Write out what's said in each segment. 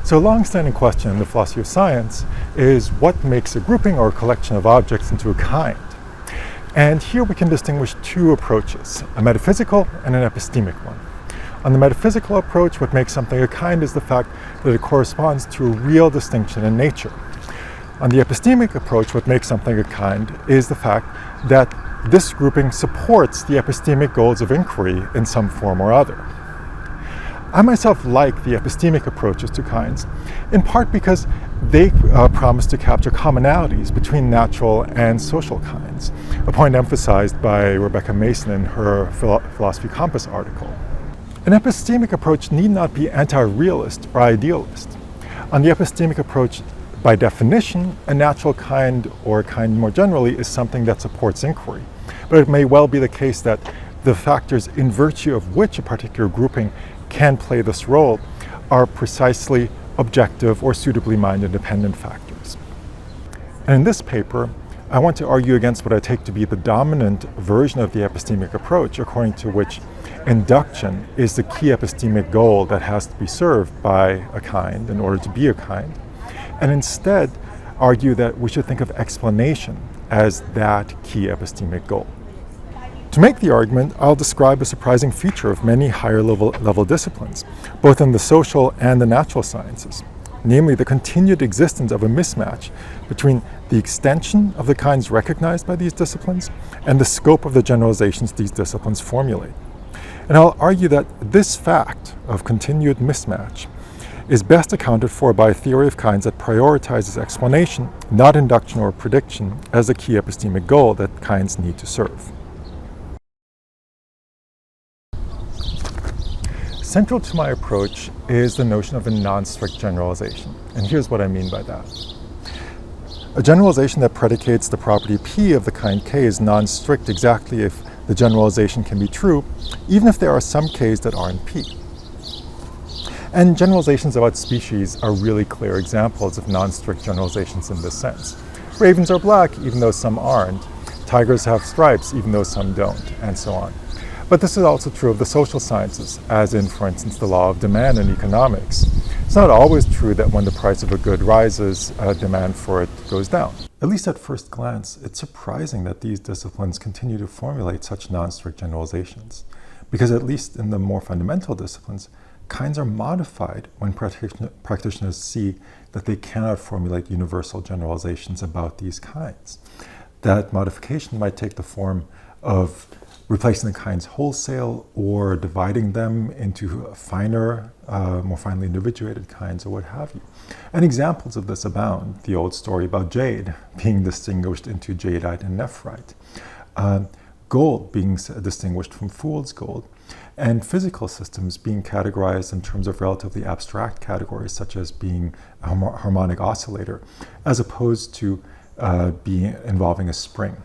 So a long-standing question in the philosophy of science is what makes a grouping or a collection of objects into a kind? And here we can distinguish two approaches, a metaphysical and an epistemic one. On the metaphysical approach, what makes something a kind is the fact that it corresponds to a real distinction in nature. On the epistemic approach, what makes something a kind is the fact that this grouping supports the epistemic goals of inquiry in some form or other. I myself like the epistemic approaches to kinds, in part because they promise to capture commonalities between natural and social kinds, a point emphasized by Rebecca Mason in her Philosophy Compass article. An epistemic approach need not be anti-realist or idealist. On the epistemic approach, by definition, a natural kind or a kind more generally is something that supports inquiry. But it may well be the case that the factors in virtue of which a particular grouping can play this role are precisely objective or suitably mind-independent factors. And in this paper, I want to argue against what I take to be the dominant version of the epistemic approach, according to which induction is the key epistemic goal that has to be served by a kind in order to be a kind, and instead argue that we should think of explanation as that key epistemic goal. To make the argument, I'll describe a surprising feature of many higher level disciplines, both in the social and the natural sciences, namely the continued existence of a mismatch between the extension of the kinds recognized by these disciplines and the scope of the generalizations these disciplines formulate. And I'll argue that this fact of continued mismatch is best accounted for by a theory of kinds that prioritizes explanation, not induction or prediction, as the key epistemic goal that kinds need to serve. Central to my approach is the notion of a non-strict generalization, and here's what I mean by that. A generalization that predicates the property P of the kind K is non-strict exactly if the generalization can be true, even if there are some K's that aren't P. And generalizations about species are really clear examples of non-strict generalizations in this sense. Ravens are black, even though some aren't. Tigers have stripes, even though some don't, and so on. But this is also true of the social sciences, as in, for instance, the law of demand in economics. It's not always true that when the price of a good rises, demand for it goes down. At least at first glance, it's surprising that these disciplines continue to formulate such non-strict generalizations, because at least in the more fundamental disciplines, kinds are modified when practitioners see that they cannot formulate universal generalizations about these kinds. That modification might take the form of replacing the kinds wholesale or dividing them into finer, more finely individuated kinds or what have you. And examples of this abound. The old story about jade being distinguished into jadeite and nephrite. Gold being distinguished from fool's gold. And physical systems being categorized in terms of relatively abstract categories, such as being a harmonic oscillator, as opposed to being involving a spring.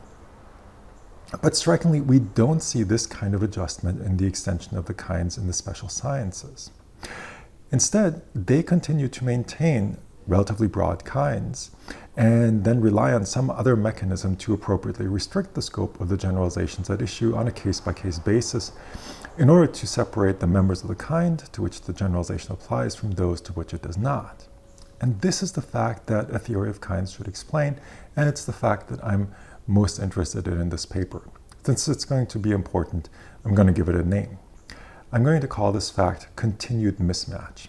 But strikingly, we don't see this kind of adjustment in the extension of the kinds in the special sciences. Instead, they continue to maintain relatively broad kinds and then rely on some other mechanism to appropriately restrict the scope of the generalizations at issue on a case-by-case basis in order to separate the members of the kind to which the generalization applies from those to which it does not. And this is the fact that a theory of kinds should explain, and it's the fact that I'm most interested in this paper. Since it's going to be important, I'm going to give it a name. I'm going to call this fact continued mismatch.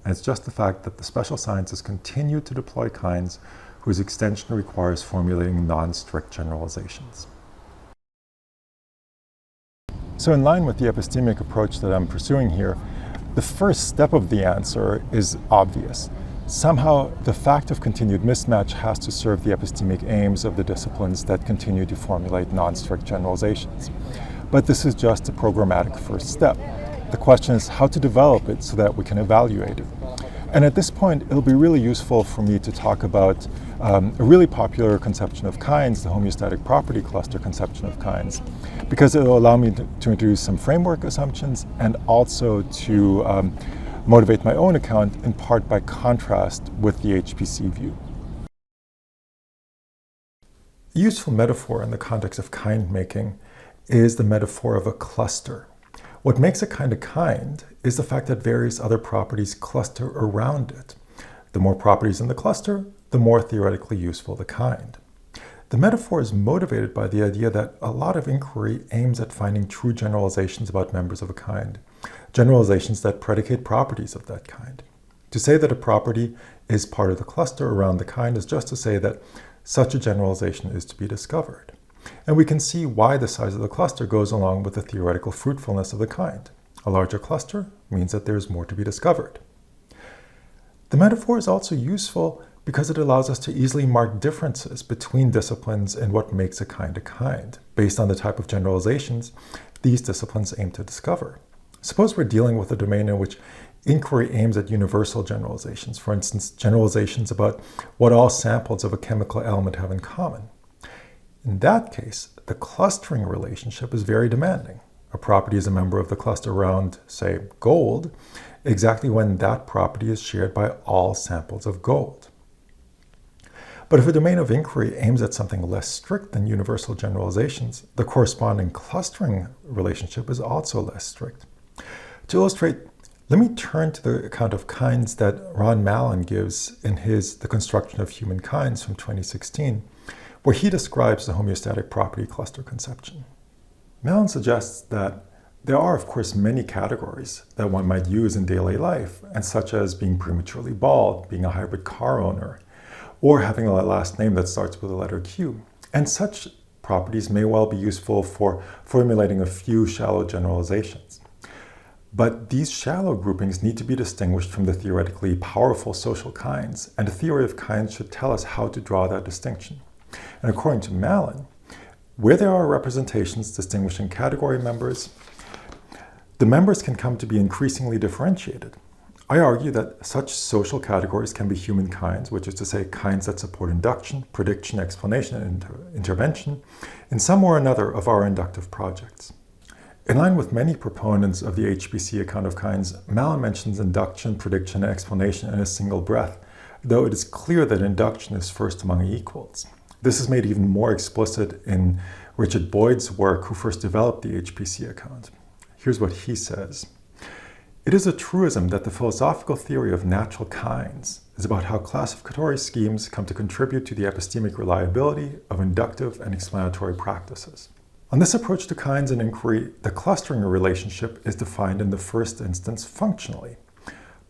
And it's just the fact that the special sciences continue to deploy kinds whose extension requires formulating non-strict generalizations. So in line with the epistemic approach that I'm pursuing here, the first step of the answer is obvious. Somehow, the fact of continued mismatch has to serve the epistemic aims of the disciplines that continue to formulate non-strict generalizations. But this is just a programmatic first step. The question is how to develop it so that we can evaluate it. And at this point, it'll be really useful for me to talk about a really popular conception of kinds, the homeostatic property cluster conception of kinds, because it'll allow me to introduce some framework assumptions and also to motivate my own account in part by contrast with the HPC view. A useful metaphor in the context of kind making is the metaphor of a cluster, What makes a kind is the fact that various other properties cluster around it. The more properties in the cluster, the more theoretically useful the kind. The metaphor is motivated by the idea that a lot of inquiry aims at finding true generalizations about members of a kind, generalizations that predicate properties of that kind. To say that a property is part of the cluster around the kind is just to say that such a generalization is to be discovered. And we can see why the size of the cluster goes along with the theoretical fruitfulness of the kind. A larger cluster means that there is more to be discovered. The metaphor is also useful because it allows us to easily mark differences between disciplines in what makes a kind, based on the type of generalizations these disciplines aim to discover. Suppose we're dealing with a domain in which inquiry aims at universal generalizations, for instance, generalizations about what all samples of a chemical element have in common. In that case, the clustering relationship is very demanding. A property is a member of the cluster around, say, gold, exactly when that property is shared by all samples of gold. But if a domain of inquiry aims at something less strict than universal generalizations, the corresponding clustering relationship is also less strict. To illustrate, let me turn to the account of kinds that Ron Mallon gives in his The Construction of Human Kinds from 2016, where he describes the homeostatic property cluster conception. Mallon suggests that there are, of course, many categories that one might use in daily life, and such as being prematurely bald, being a hybrid car owner, or having a last name that starts with the letter Q. And such properties may well be useful for formulating a few shallow generalizations. But these shallow groupings need to be distinguished from the theoretically powerful social kinds, and a theory of kinds should tell us how to draw that distinction. And according to Mallon, where there are representations distinguishing category members, the members can come to be increasingly differentiated. I argue that such social categories can be human kinds, which is to say kinds that support induction, prediction, explanation, and intervention in some or another of our inductive projects. In line with many proponents of the HPC account of kinds, Mallon mentions induction, prediction, and explanation in a single breath, though it is clear that induction is first among equals. This is made even more explicit in Richard Boyd's work, who first developed the HPC account. Here's what he says. It is a truism that the philosophical theory of natural kinds is about how classificatory schemes come to contribute to the epistemic reliability of inductive and explanatory practices. On this approach to kinds and inquiry, the clustering relationship is defined in the first instance functionally.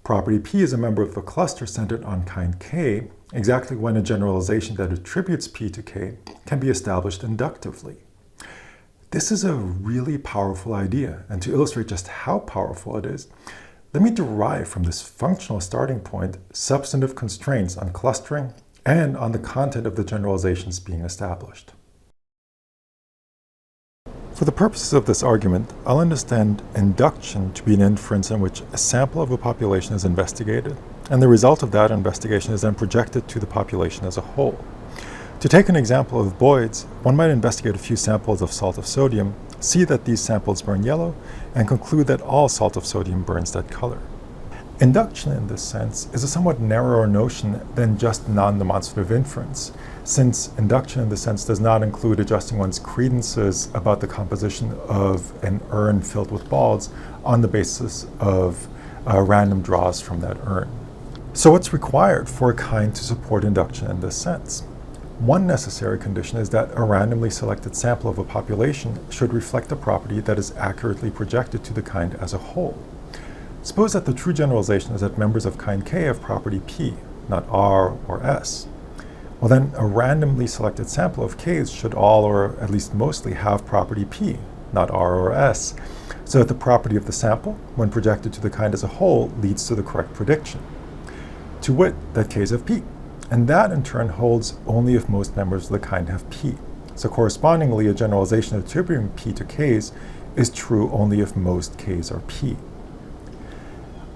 Property P is a member of the cluster centered on kind K, exactly when a generalization that attributes P to K can be established inductively. This is a really powerful idea, and to illustrate just how powerful it is, let me derive from this functional starting point substantive constraints on clustering and on the content of the generalizations being established. For the purposes of this argument, I'll understand induction to be an inference in which a sample of a population is investigated, and the result of that investigation is then projected to the population as a whole. To take an example of Boyd's, one might investigate a few samples of salt of sodium, see that these samples burn yellow, and conclude that all salt of sodium burns that color. Induction in this sense is a somewhat narrower notion than just non-demonstrative inference, since induction in this sense does not include adjusting one's credences about the composition of an urn filled with balls on the basis of random draws from that urn. So what's required for a kind to support induction in this sense? One necessary condition is that a randomly selected sample of a population should reflect a property that is accurately projected to the kind as a whole. Suppose that the true generalization is that members of kind K have property P, not R or S. Well then, a randomly selected sample of Ks should all, or at least mostly, have property P, not R or S, so that the property of the sample, when projected to the kind as a whole, leads to the correct prediction. To wit, that Ks have P. And that in turn holds only if most members of the kind have P. So correspondingly, a generalization attributing P to Ks is true only if most Ks are P.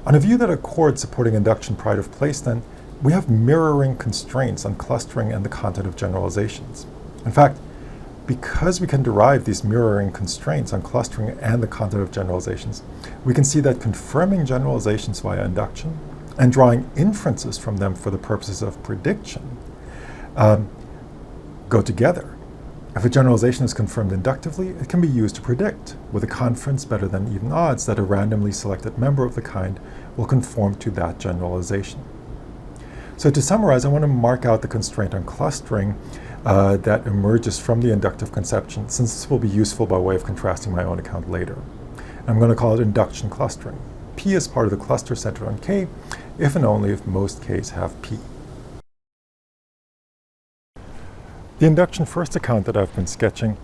On a view that accords supporting induction pride of place, then, we have mirroring constraints on clustering and the content of generalizations. In fact, because we can derive these mirroring constraints on clustering and the content of generalizations, we can see that confirming generalizations via induction and drawing inferences from them for the purposes of prediction go together. If a generalization is confirmed inductively, it can be used to predict, with a confidence better than even odds, that a randomly selected member of the kind will conform to that generalization. So to summarize, I want to mark out the constraint on clustering that emerges from the inductive conception, since this will be useful by way of contrasting my own account later. I'm going to call it induction clustering. P is part of the cluster centered on K, if and only if most Ks have P. The induction-first account that I've been sketching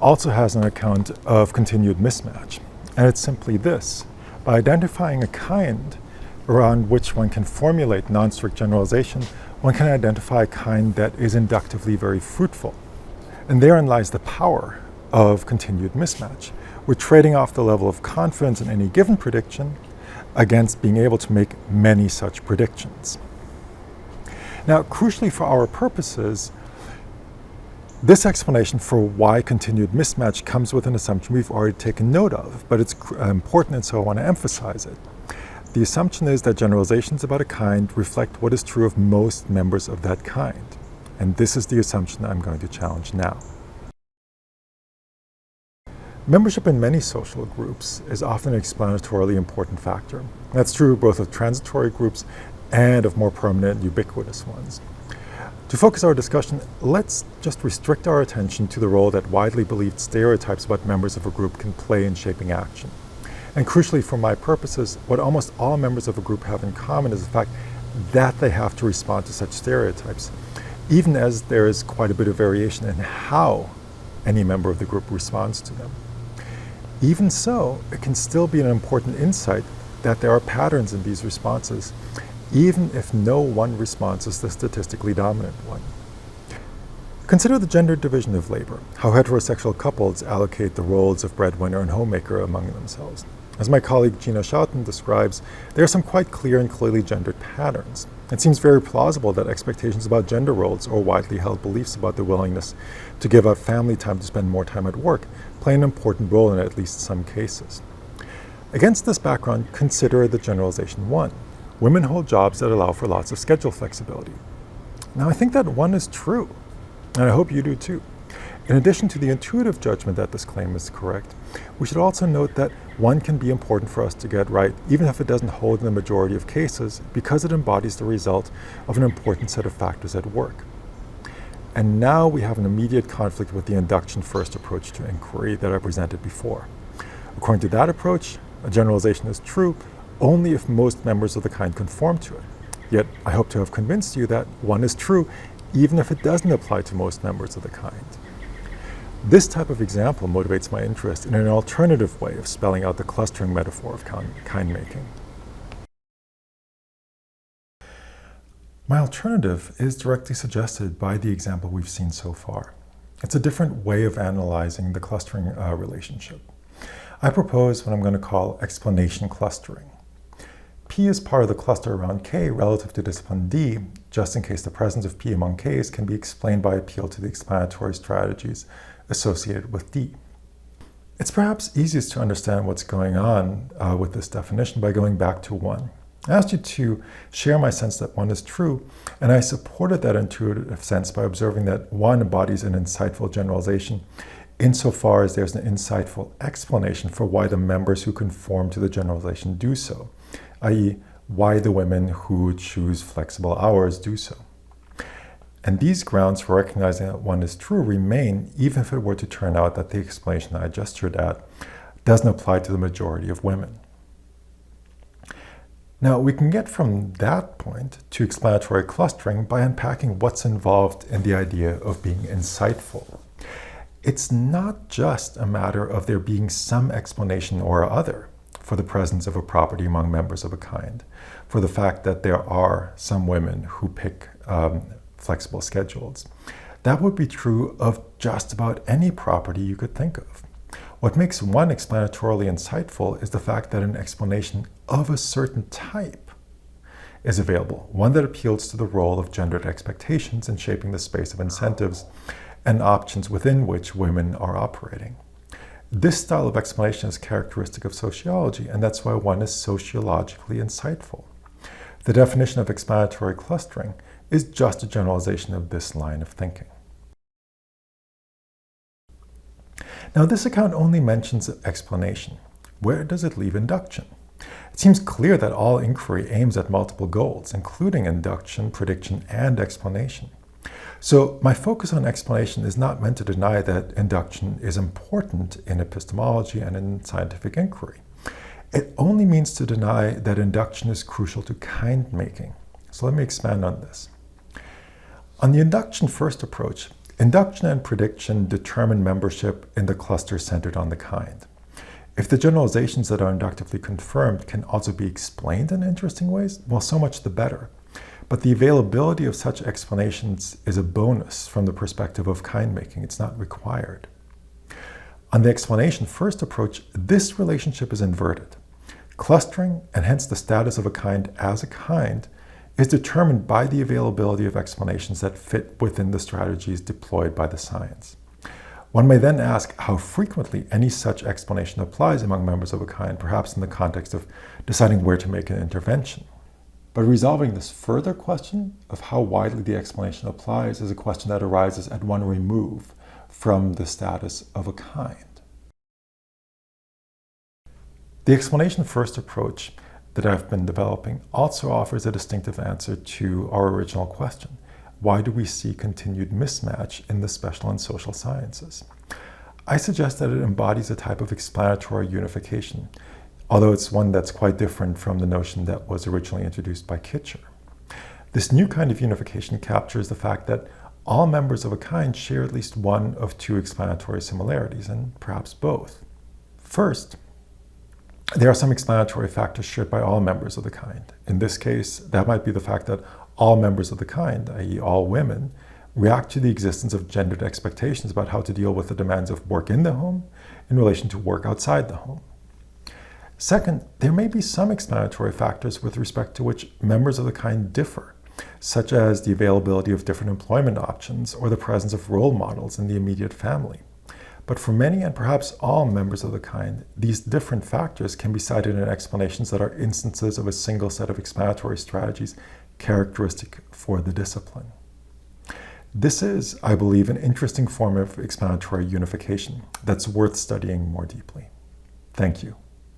also has an account of continued mismatch, and it's simply this. By identifying a kind around which one can formulate non-strict generalization, one can identify a kind that is inductively very fruitful. And therein lies the power of continued mismatch. We're trading off the level of confidence in any given prediction against being able to make many such predictions. Now, crucially for our purposes, this explanation for why continued mismatch comes with an assumption we've already taken note of, but it's important, and so I want to emphasize it. The assumption is that generalizations about a kind reflect what is true of most members of that kind. And this is the assumption I'm going to challenge now. Membership in many social groups is often an explanatorily important factor. That's true both of transitory groups and of more permanent, ubiquitous ones. To focus our discussion, let's just restrict our attention to the role that widely believed stereotypes about members of a group can play in shaping action. And crucially for my purposes, what almost all members of a group have in common is the fact that they have to respond to such stereotypes, even as there is quite a bit of variation in how any member of the group responds to them. Even so, it can still be an important insight that there are patterns in these responses, even if no one response is the statistically dominant one. Consider the gendered division of labor, how heterosexual couples allocate the roles of breadwinner and homemaker among themselves. As my colleague Gina Schouten describes, there are some quite clear and clearly gendered patterns. It seems very plausible that expectations about gender roles or widely held beliefs about the willingness to give up family time to spend more time at work play an important role in at least some cases. Against this background, consider the generalization 1. Women hold jobs that allow for lots of schedule flexibility. Now, I think that 1 is true, and I hope you do too. In addition to the intuitive judgment that this claim is correct, we should also note that 1 can be important for us to get right, even if it doesn't hold in the majority of cases, because it embodies the result of an important set of factors at work. And now we have an immediate conflict with the induction-first approach to inquiry that I presented before. According to that approach, a generalization is true only if most members of the kind conform to it. Yet I hope to have convinced you that 1 is true even if it doesn't apply to most members of the kind. This type of example motivates my interest in an alternative way of spelling out the clustering metaphor of kind-making. My alternative is directly suggested by the example we've seen so far. It's a different way of analyzing the clustering relationship. I propose what I'm going to call explanation clustering. P is part of the cluster around K relative to discipline D, just in case the presence of P among Ks can be explained by appeal to the explanatory strategies associated with D. It's perhaps easiest to understand what's going on with this definition by going back to 1. I asked you to share my sense that 1 is true, and I supported that intuitive sense by observing that 1 embodies an insightful generalization insofar as there's an insightful explanation for why the members who conform to the generalization do so, i.e., why the women who choose flexible hours do so. And these grounds for recognizing that 1 is true remain even if it were to turn out that the explanation I gestured at doesn't apply to the majority of women. Now, we can get from that point to explanatory clustering by unpacking what's involved in the idea of being insightful. It's not just a matter of there being some explanation or other for the presence of a property among members of a kind, for the fact that there are some women who pick flexible schedules. That would be true of just about any property you could think of. What makes 1 explanatorily insightful is the fact that an explanation of a certain type is available, one that appeals to the role of gendered expectations in shaping the space of incentives and options within which women are operating. This style of explanation is characteristic of sociology, and that's why 1 is sociologically insightful. The definition of explanatory clustering is just a generalization of this line of thinking. Now, this account only mentions explanation. Where does it leave induction? It seems clear that all inquiry aims at multiple goals, including induction, prediction, and explanation. So my focus on explanation is not meant to deny that induction is important in epistemology and in scientific inquiry. It only means to deny that induction is crucial to kind-making. So let me expand on this. On the induction-first approach, induction and prediction determine membership in the cluster centered on the kind. If the generalizations that are inductively confirmed can also be explained in interesting ways, well, so much the better. But the availability of such explanations is a bonus from the perspective of kind-making. It's not required. On the explanation-first approach, this relationship is inverted. Clustering, and hence the status of a kind as a kind, is determined by the availability of explanations that fit within the strategies deployed by the science. One may then ask how frequently any such explanation applies among members of a kind, perhaps in the context of deciding where to make an intervention. But resolving this further question of how widely the explanation applies is a question that arises at one remove from the status of a kind. The explanation-first approach that I've been developing also offers a distinctive answer to our original question. Why do we see continued mismatch in the special and social sciences? I suggest that it embodies a type of explanatory unification, although it's one that's quite different from the notion that was originally introduced by Kitcher. This new kind of unification captures the fact that all members of a kind share at least one of two explanatory similarities, and perhaps both. First, there are some explanatory factors shared by all members of the kind. In this case, that might be the fact that all members of the kind, i.e. all women, react to the existence of gendered expectations about how to deal with the demands of work in the home in relation to work outside the home. Second, there may be some explanatory factors with respect to which members of the kind differ, such as the availability of different employment options or the presence of role models in the immediate family. But for many and perhaps all members of the kind, these different factors can be cited in explanations that are instances of a single set of explanatory strategies characteristic for the discipline. This is, I believe, an interesting form of explanatory unification that's worth studying more deeply. Thank you.